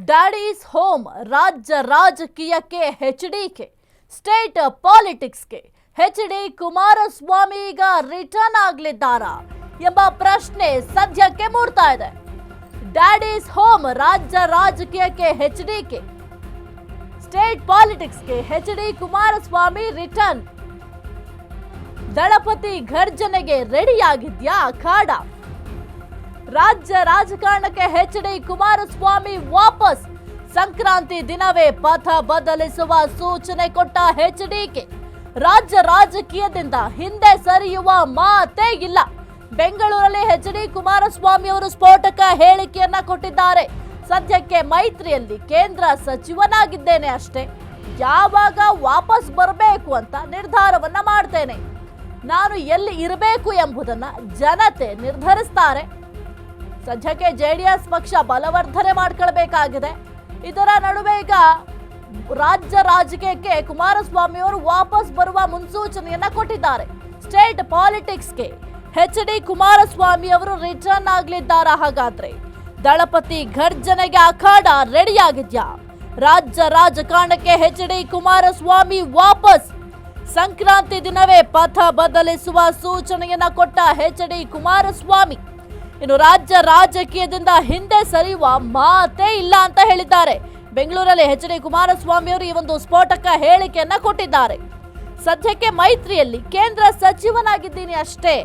Daddies home ರಾಜ್ಯ ರಾಜಕೀಯಕ್ಕೆ HDK state ಪಾಲಿಟಿಕ್ಸ್ಗೆ ಎಚ್ಡಿ ಕುಮಾರಸ್ವಾಮಿ ಈಗ ರಿಟರ್ನ್ ಆಗಲಿದ್ದಾರಾ ಎಂಬ ಪ್ರಶ್ನೆ ಸದ್ಯಕ್ಕೆ ಮೂಡ್ತಾ ಇದೆ. ಡ್ಯಾಡೀಸ್ ಹೋಮ್ ರಾಜ್ಯ ರಾಜಕೀಯಕ್ಕೆ ಎಚ್ಡಿಕೆ ಸ್ಟೇಟ್ ಪಾಲಿಟಿಕ್ಸ್ಗೆ ಎಚ್ಡಿ ಕುಮಾರಸ್ವಾಮಿ ರಿಟರ್ನ್. ದಳಪತಿ ಘರ್ಜನೆಗೆ ರೆಡಿಯಾಗಿದ್ಯಾ ಅಖಾಡ? ರಾಜ್ಯ ರಾಜಕಾರಣಕ್ಕೆ ಎಚ್ಡಿ ಕುಮಾರಸ್ವಾಮಿ ವಾಪಸ್. ಸಂಕ್ರಾಂತಿ ದಿನವೇ ಪಥ ಬದಲಿಸುವ ಸೂಚನೆ ಕೊಟ್ಟ ಎಚ್ಡಿಕೆ. ರಾಜ್ಯ ರಾಜಕೀಯದಿಂದ ಹಿಂದೆ ಸರಿಯುವ ಮಾತೇ ಇಲ್ಲ. ಬೆಂಗಳೂರಲ್ಲಿ ಎಚ್ಡಿ ಕುಮಾರಸ್ವಾಮಿ ಅವರು ಸ್ಫೋಟಕ ಹೇಳಿಕೆಯನ್ನ ಕೊಟ್ಟಿದ್ದಾರೆ. ಸದ್ಯಕ್ಕೆ ಮೈತ್ರಿಯಲ್ಲಿ ಕೇಂದ್ರ ಸಚಿವನಾಗಿದ್ದೇನೆ ಅಷ್ಟೇ, ಯಾವಾಗ ವಾಪಸ್ ಬರಬೇಕು ಅಂತ ನಿರ್ಧಾರವನ್ನ ಮಾಡ್ತೇನೆ. ನಾನು ಎಲ್ಲಿ ಇರಬೇಕು ಎಂಬುದನ್ನ ಜನತೆ ನಿರ್ಧರಿಸ್ತಾರೆ. ಸದ್ಯಕ್ಕೆ ಜೆಡಿಎಸ್ ಪಕ್ಷ ಬಲವರ್ಧನೆ ಮಾಡ್ಕೊಳ್ಬೇಕಾಗಿದೆ. ಇದರ ನಡುವೆ ಈಗ ರಾಜ್ಯ ರಾಜಕೀಯಕ್ಕೆ ಕುಮಾರಸ್ವಾಮಿ ಅವರು ವಾಪಸ್ ಬರುವ ಮುನ್ಸೂಚನೆಯನ್ನ ಕೊಟ್ಟಿದ್ದಾರೆ. ಸ್ಟೇಟ್ ಪಾಲಿಟಿಕ್ಸ್ಗೆ ಎಚ್ಡಿ ಕುಮಾರಸ್ವಾಮಿ ಅವರು ರಿಟರ್ನ್ ಆಗಲಿದ್ದಾರಾ? ಹಾಗಾದ್ರೆ ದಳಪತಿ ಘರ್ಜನೆಗೆ ಅಖಾಡ ರೆಡಿಯಾಗಿದ್ಯಾ? ರಾಜ್ಯ ರಾಜಕಾರಣಕ್ಕೆ ಎಚ್ಡಿ ಕುಮಾರಸ್ವಾಮಿ ವಾಪಸ್. ಸಂಕ್ರಾಂತಿ ದಿನವೇ ಪಥ ಬದಲಿಸುವ ಸೂಚನೆಯನ್ನ ಕೊಟ್ಟ ಎಚ್ಡಿ ಕುಮಾರಸ್ವಾಮಿ. ಇನ್ನು ರಾಜ್ಯ ರಾಜಕೀಯದಿಂದ ಹಿಂದೆ ಸರಿಯುವ ಮಾತೇ ಇಲ್ಲ ಅಂತ ಹೇಳಿದ್ದಾರೆ. ಬೆಂಗಳೂರಲ್ಲಿ ಎಚ್ಡಿ ಕುಮಾರಸ್ವಾಮಿ ಅವರು ಈ ಒಂದು ಸ್ಫೋಟಕ ಹೇಳಿಕೆಯನ್ನ ಕೊಟ್ಟಿದ್ದಾರೆ. ಸದ್ಯಕ್ಕೆ ಮೈತ್ರಿಯಲ್ಲಿ ಕೇಂದ್ರ ಸಚಿವನಾಗಿದ್ದೀನಿ ಅಷ್ಟೇ,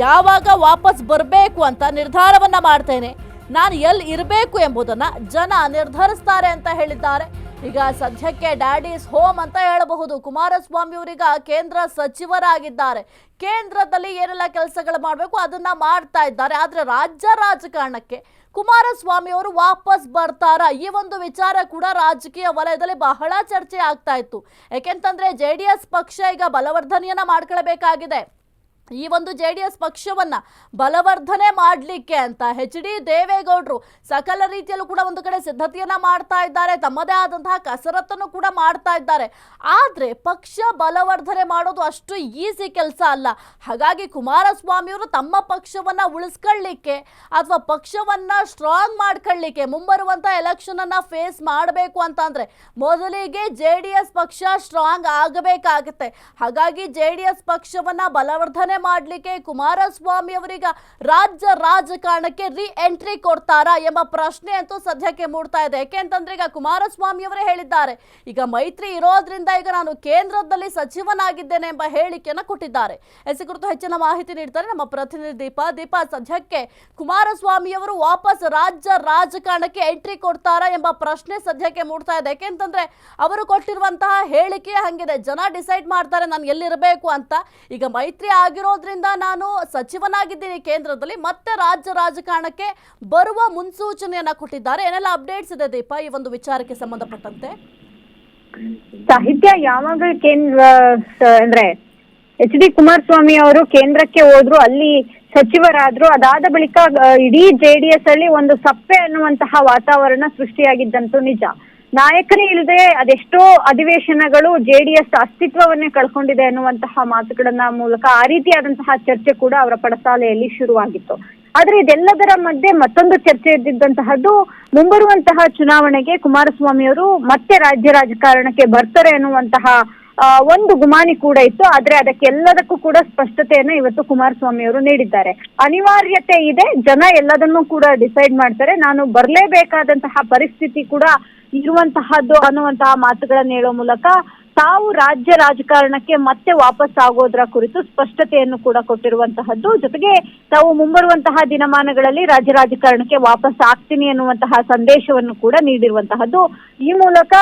ಯಾವಾಗ ವಾಪಸ್ ಬರಬೇಕು ಅಂತ ನಿರ್ಧಾರವನ್ನ ಮಾಡ್ತೇನೆ. ನಾನು ಎಲ್ಲಿ ಇರಬೇಕು ಎಂಬುದನ್ನ ಜನ ನಿರ್ಧರಿಸ್ತಾರೆ ಅಂತ ಹೇಳಿದ್ದಾರೆ. ಈಗ ಸದ್ಯಕ್ಕೆ ಡ್ಯಾಡೀಸ್ ಹೋಮ್ ಅಂತ ಹೇಳಬಹುದು. ಕುಮಾರಸ್ವಾಮಿ ಅವರೀಗ ಕೇಂದ್ರ ಸಚಿವರಾಗಿದ್ದಾರೆ. ಕೇಂದ್ರದಲ್ಲಿ ಏನೆಲ್ಲ ಕೆಲಸಗಳು ಮಾಡಬೇಕು ಅದನ್ನ ಮಾಡ್ತಾ ಇದ್ದಾರೆ. ಆದ್ರೆ ರಾಜ್ಯ ರಾಜಕಾರಣಕ್ಕೆ ಕುಮಾರಸ್ವಾಮಿ ಅವರು ವಾಪಸ್ ಬರ್ತಾರಾ? ಈ ಒಂದು ವಿಚಾರ ಕೂಡ ರಾಜಕೀಯ ವಲಯದಲ್ಲಿ ಬಹಳ ಚರ್ಚೆ ಆಗ್ತಾ ಇತ್ತು. ಯಾಕೆಂತಂದ್ರೆ ಜೆಡಿಎಸ್ ಪಕ್ಷ ಈಗ ಬಲವರ್ಧನೆಯನ್ನ ಮಾಡ್ಕೊಳ್ಬೇಕಾಗಿದೆ. ಈ ಒಂದು ಜೆಡಿಎಸ್ ಪಕ್ಷವನ್ನ ಬಲವರ್ಧನೆ ಮಾಡಲಿಕ್ಕೆ ಅಂತ ಎಚ್ಡಿ ದೇವೇಗೌಡರು ಸಕಲ ರೀತಿಯಲ್ಲೂ ಕೂಡ ಒಂದು ಕಡೆ ಸಿದ್ಧತೆಯನ್ನ ಮಾಡ್ತಾ ಇದ್ದಾರೆ. ತಮ್ಮದೇ ಆದಂತಹ ಕಸರತ್ತನ್ನು ಕೂಡ ಮಾಡ್ತಾ ಇದ್ದಾರೆ. ಆದ್ರೆ ಪಕ್ಷ ಬಲವರ್ಧನೆ ಮಾಡೋದು ಅಷ್ಟು ಈಸಿ ಕೆಲಸ ಅಲ್ಲ. ಹಾಗಾಗಿ ಕುಮಾರಸ್ವಾಮಿ ಅವರು ತಮ್ಮ ಪಕ್ಷವನ್ನ ಉಳಿಸ್ಕೊಳ್ಳಿಕ್ಕೆ ಅಥವಾ ಪಕ್ಷವನ್ನ ಸ್ಟ್ರಾಂಗ್ ಮಾಡ್ಕೊಳ್ಳಿಕ್ಕೆ ಮುಂಬರುವಂತಹ ಎಲೆಕ್ಷನ್ ಅನ್ನ ಫೇಸ್ ಮಾಡಬೇಕು ಅಂತಂದ್ರೆ ಮೊದಲಿಗೆ ಜೆಡಿಎಸ್ ಪಕ್ಷ ಸ್ಟ್ರಾಂಗ್ ಆಗಬೇಕಾಗುತ್ತೆ. ಹಾಗಾಗಿ ಜೆಡಿಎಸ್ ಪಕ್ಷವನ್ನ ಬಲವರ್ಧನೆ ಮಾಡಲಿಕ್ಕೆ ಕುಮಾರಸ್ವಾಮಿ ಅವರೀಗ ರಾಜ್ಯ ರಾಜಕಾರಣಕ್ಕೆ ರಿ ಎಂಟ್ರಿ ಕೊಡ್ತಾರಾ ಎಂಬ ಪ್ರಶ್ನೆ ಅಂತೂ ಸದ್ಯಕ್ಕೆ ಮೂಡ್ತಾ ಇದೆ. ಯಾಕೆಂತಂದ್ರೆ ಈಗ ಕುಮಾರಸ್ವಾಮಿ ಅವರೇ ಹೇಳಿದ್ದಾರೆ, ಈಗ ಮೈತ್ರಿ ಇರೋದ್ರಿಂದ ಈಗ ನಾನು ಕೇಂದ್ರದಲ್ಲಿ ಸಚಿವನಾಗಿದ್ದೇನೆ ಎಂಬ ಹೇಳಿಕೆಯನ್ನು ಕೊಟ್ಟಿದ್ದಾರೆ. ಈ ಕುರಿತು ಹೆಚ್ಚಿನ ಮಾಹಿತಿ ನೀಡ್ತಾರೆ ನಮ್ಮ ಪ್ರತಿನಿಧಿ ದೀಪಾ. ಸದ್ಯಕ್ಕೆ ಕುಮಾರಸ್ವಾಮಿ ಅವರು ವಾಪಸ್ ರಾಜ್ಯ ರಾಜಕಾರಣಕ್ಕೆ ಎಂಟ್ರಿ ಕೊಡ್ತಾರಾ ಎಂಬ ಪ್ರಶ್ನೆ ಸದ್ಯಕ್ಕೆ ಮೂಡ್ತಾ ಇದೆ. ಯಾಕೆಂತಂದ್ರೆ ಅವರು ಕೊಟ್ಟಿರುವಂತಹ ಹೇಳಿಕೆ ಹಂಗಿದೆ, ಜನ ಡಿಸೈಡ್ ಮಾಡ್ತಾರೆ ನಾನು ಎಲ್ಲಿರಬೇಕು ಅಂತ. ಈಗ ಮೈತ್ರಿ ಆಗಿರೋದ್ರಿಂದ ನಾನು ಸಚಿವನಾಗಿದ್ದೀನಿ ಕೇಂದ್ರದಲ್ಲಿ, ಮತ್ತೆ ರಾಜ್ಯ ರಾಜಕಾರಣಕ್ಕೆ ಬರುವ ಮುನ್ಸೂಚನೆಯನ್ನ ಕೊಟ್ಟಿದ್ದಾರೆ. ಏನೆಲ್ಲ ಅಪ್ಡೇಟ್ಸ್ ಇದೆ ದೀಪಾ ಈ ಒಂದು ವಿಚಾರಕ್ಕೆ ಸಂಬಂಧಪಟ್ಟಂತೆ? ಸಾಹಿತ್ಯ ಯಾವಾಗ ಅಂದ್ರೆ ಎಚ್ಡಿ ಕುಮಾರಸ್ವಾಮಿ ಅವರು ಕೇಂದ್ರಕ್ಕೆ ಹೋದ್ರು, ಅಲ್ಲಿ ಸಚಿವರಾದ್ರು, ಅದಾದ ಬಳಿಕ ಇಡೀ ಜೆಡಿಎಸ್ ಅಲ್ಲಿ ಒಂದು ಸಪ್ಪೆ ಅನ್ನುವಂತಹ ವಾತಾವರಣ ಸೃಷ್ಟಿಯಾಗಿದ್ದಂತೂ ನಿಜ. ನಾಯಕನೇ ಇಲ್ಲದೆ ಅದೆಷ್ಟೋ ಅಧಿವೇಶನಗಳು ಜೆಡಿಎಸ್ ಅಸ್ತಿತ್ವವನ್ನೇ ಕಳ್ಕೊಂಡಿದೆ ಅನ್ನುವಂತಹ ಮಾತುಗಳನ್ನ ಮೂಲಕ ಆ ರೀತಿಯಾದಂತಹ ಚರ್ಚೆ ಕೂಡ ಅವರ ಪಡಸಾಲೆಯಲ್ಲಿ ಶುರುವಾಗಿತ್ತು. ಆದ್ರೆ ಇದೆಲ್ಲದರ ಮಧ್ಯೆ ಮತ್ತೊಂದು ಚರ್ಚೆ ಇದ್ದಿದ್ದಂತಹದ್ದು ಮುಂಬರುವಂತಹ ಚುನಾವಣೆಗೆ ಕುಮಾರಸ್ವಾಮಿ ಅವರು ಮತ್ತೆ ರಾಜ್ಯ ರಾಜಕಾರಣಕ್ಕೆ ಬರ್ತಾರೆ ಅನ್ನುವಂತಹ ಒಂದು ಗುಮಾನಿ ಕೂಡ ಇತ್ತು. ಆದ್ರೆ ಅದಕ್ಕೆಲ್ಲದಕ್ಕೂ ಕೂಡ ಸ್ಪಷ್ಟತೆಯನ್ನ ಇವತ್ತು ಕುಮಾರಸ್ವಾಮಿ ಅವರು ನೀಡಿದ್ದಾರೆ. ಅನಿವಾರ್ಯತೆ ಇದೆ, ಜನ ಎಲ್ಲದನ್ನೂ ಕೂಡ ಡಿಸೈಡ್ ಮಾಡ್ತಾರೆ, ನಾನು ಬರ್ಲೇಬೇಕಾದಂತಹ ಪರಿಸ್ಥಿತಿ ಕೂಡ ಇರುವಂತಹದ್ದು ಅನ್ನುವಂತಹ ಮಾತುಗಳನ್ನ ಹೇಳೋ ಮೂಲಕ ತಾವು ರಾಜ್ಯ ರಾಜಕಾರಣಕ್ಕೆ ಮತ್ತೆ ವಾಪಸ್ ಆಗೋದ್ರ ಕುರಿತು ಸ್ಪಷ್ಟತೆಯನ್ನು ಕೂಡ ಕೊಟ್ಟಿರುವಂತಹದ್ದು. ಜೊತೆಗೆ ತಾವು ಮುಂಬರುವಂತಹ ದಿನಮಾನಗಳಲ್ಲಿ ರಾಜ್ಯ ರಾಜಕಾರಣಕ್ಕೆ ವಾಪಸ್ ಆಗ್ತೀನಿ ಅನ್ನುವಂತಹ ಸಂದೇಶವನ್ನು ಕೂಡ ನೀಡಿರುವಂತಹದ್ದು. ಈ ಮೂಲಕ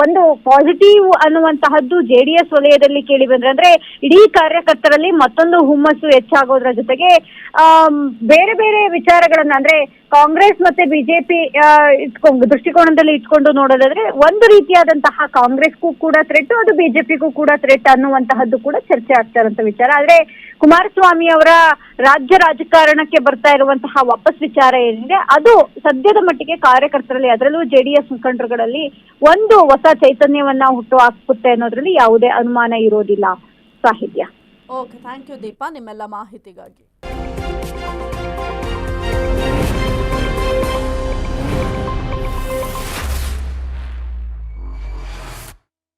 ಒಂದು ಪಾಸಿಟಿವ್ ಅನ್ನುವಂತಹದ್ದು ಜೆಡಿಎಸ್ ವಲಯದಲ್ಲಿ ಕೇಳಿ ಬಂದ್ರೆ, ಅಂದ್ರೆ ಇಡೀ ಕಾರ್ಯಕರ್ತರಲ್ಲಿ ಮತ್ತೊಂದು ಹುಮ್ಮಸ್ಸು ಹೆಚ್ಚಾಗೋದ್ರ ಜೊತೆಗೆ ಬೇರೆ ಬೇರೆ ವಿಚಾರಗಳನ್ನ, ಅಂದ್ರೆ ಕಾಂಗ್ರೆಸ್ ಮತ್ತೆ ಬಿಜೆಪಿ ದೃಷ್ಟಿಕೋನದಲ್ಲಿ ಇಟ್ಕೊಂಡು ನೋಡೋದಾದ್ರೆ ಒಂದು ರೀತಿಯಾದಂತಹ ಕಾಂಗ್ರೆಸ್ಗೂ ಕೂಡ ಥ್ರೆಟ್, ಅದು ಬಿಜೆಪಿಗೂ ಕೂಡ ಥ್ರೆಟ್ ಅನ್ನುವಂತಹದ್ದು ಕೂಡ ಚರ್ಚೆ ಆಗ್ತಾ ಇರುವಂತ ವಿಚಾರ. ಆದ್ರೆ ಕುಮಾರಸ್ವಾಮಿ ಅವರ ರಾಜ್ಯ ರಾಜಕಾರಣಕ್ಕೆ ಬರ್ತಾ ಇರುವಂತಹ ವಾಪಸ್ ವಿಚಾರ ಏನಿದೆ ಅದು ಸದ್ಯದ ಮಟ್ಟಿಗೆ ಕಾರ್ಯಕರ್ತರಲ್ಲಿ, ಅದರಲ್ಲೂ ಜೆಡಿಎಸ್ ಮುಖಂಡರುಗಳಲ್ಲಿ ಒಂದು ಹೊಸ ಚೈತನ್ಯವನ್ನ ಹುಟ್ಟು ಹಾಕುತ್ತೆ ಅನ್ನೋದ್ರಲ್ಲಿ ಯಾವುದೇ ಅನುಮಾನ ಇರೋದಿಲ್ಲ. ಸಾಹಿತ್ಯ. ಓಕೆ, ಥ್ಯಾಂಕ್ ಯು ದೀಪಾ ನಿಮ್ಮೆಲ್ಲ ಮಾಹಿತಿಗಾಗಿ.